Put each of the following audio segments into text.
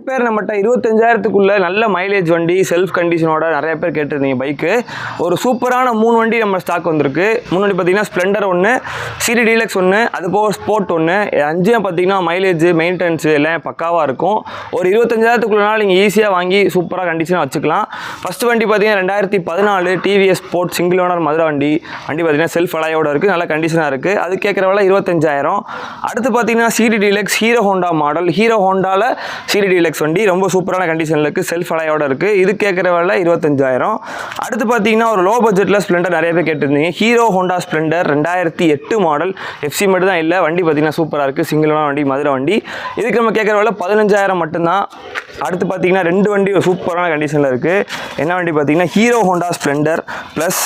பேர் நம்மகிட்ட 25,000க்குள்ள நல்ல மைலேஜ் வண்டி செல்ஃப் கண்டிஷனோட நிறைய பேர் கேட்டிருந்தீங்க பைக்கு. ஒரு சூப்பரான 3 வண்டி நம்ம ஸ்டாக் வந்திருக்கு. 3 வண்டி பார்த்தீங்கன்னா ஸ்ப்ளெண்டர் ஒன்று, சிடி டீலக்ஸ் ஒன்று, அது போக ஸ்போர்ட் ஒன்று. 5 பார்த்தீங்கன்னா மைலேஜ் மெயின்டெனன்ஸ் எல்லாம் பக்காவாக இருக்கும். ஒரு 25,000க்குள்ளனால நீங்கள் ஈஸியாக வாங்கி சூப்பராக கண்டிஷனாக வச்சுக்கலாம். ஃபஸ்ட்டு வண்டி பார்த்தீங்கன்னா 2014 TVS sport single owner Madurai வண்டி பார்த்தீங்கன்னா செல்ஃப் அலாயோட இருக்குது, நல்ல கண்டிஷனாக இருக்குது. அது கேட்குற விலை 25,000. அடுத்து பார்த்தீங்கன்னா CD deluxe Hero Honda model, Hero ஹோண்டாவில் சிடி டீலக்ஸ் வண்டி ரொம்ப சூப்பரான கண்டிஷனில் இருக்குது, செல்ஃப் அலாயோட இருக்குது. இது கேட்குற விலை 25,000. அடுத்து பார்த்தீங்கன்னா ஒரு லோ பட்ஜெட்டில் ஸ்ப்ளெண்டர் நிறைய பேர் கேட்டிருந்தீங்க. Hero Honda Splendor 2008 model, FC மட்டும் தான் இல்லை, வண்டி பார்த்தீங்கன்னா சூப்பராக இருக்குது, சிங்கிள் ஓனர் வண்டி மதுரை வண்டி. இதுக்கு நம்ம கேட்குற விலை 15,000 மட்டும்தான். அடுத்து பார்த்தீங்கன்னா 2 வண்டி சூப்பரான கண்டிஷனில் இருக்குது. என்ன வண்டி பார்த்தீங்கன்னா Hero Honda Splendor plus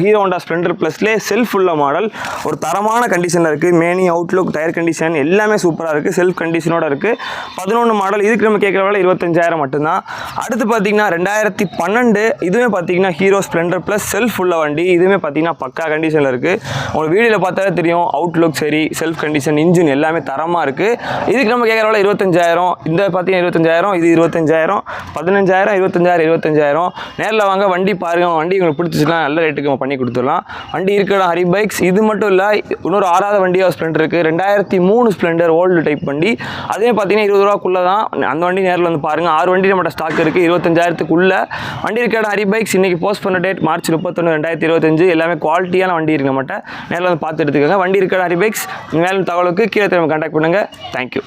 Hero Honda Splendor ப்ளஸ்லேயே செல்ஃப் உள்ள மாடல், ஒரு தரமான கண்டிஷனில் இருக்குது. மேனி அவுட்லுக் டயர் கண்டிஷன் எல்லாமே சூப்பராக இருக்குது, செல்ஃப் கண்டிஷனோட இருக்குது. 11 மாடல். இதுக்கு நம்ம கேட்குற விலை 25,000 மட்டும்தான். அடுத்து பார்த்தீங்கன்னா 2012 இதுவுமே பார்த்தீங்கன்னா ஹீரோ ஸ்ப்ளெண்டர் ப்ளஸ் செல்ஃப் உள்ள வண்டி, இதுவுமே பார்த்தீங்கன்னா பக்கா கண்டிஷனில் இருக்குது. உங்களுக்கு வீடியோவில் பார்த்தாலே தெரியும், அவுட்லுக் சரி, செல்ஃப் கண்டிஷன், இன்ஜின் எல்லாமே தரமாக இருக்குது. இதுக்கு நம்ம கேட்குற விலை 25,000. இந்த பார்த்தீங்கன்னா 25,000, இது 25,000, 15,000, 25,000, 25,000. நேரில் வாங்க, வண்டி பாருங்கள், வண்டி உங்களுக்கு பிடிச்சிச்சுன்னா நல்ல ரேட்டுக்கு நம்ம பண்ணி கொடுத்துடலாம். வண்டி இருக்கிற ஹரி பைக்ஸ். இது மட்டும் இல்லை, இன்னொரு 6வது வண்டியாக ஸ்ப்ளெண்டர் இருக்குது, 2003 ஸ்ப்ளெண்டர் ஓல்டு டைப் வண்டி. அதே பார்த்தீங்கன்னா 20 ரூபாக்குள்ளே தான். அந்த வண்டி நேரில் வந்து பாருங்கள். 6 வண்டி நம்மகிட்ட ஸ்டாக் இருக்குது 25,000க்குள்ளே. வண்டி இருக்கிற ஹரி பைக்ஸ். இன்றைக்கி போஸ்ட் பண்ண டேட் மார்ச் 31, 2025. எல்லாமே குவாலிட்டியான வண்டி இருக்குது நம்மகிட்ட, நேரில் வந்து பார்த்து எடுத்துக்கோங்க. வண்டி இருக்கிற ஹரி பைக்ஸ். மேலும் தகவலுக்கு கீழே திரும்ப கான்டாக்ட் பண்ணுங்கள். தேங்க்யூ.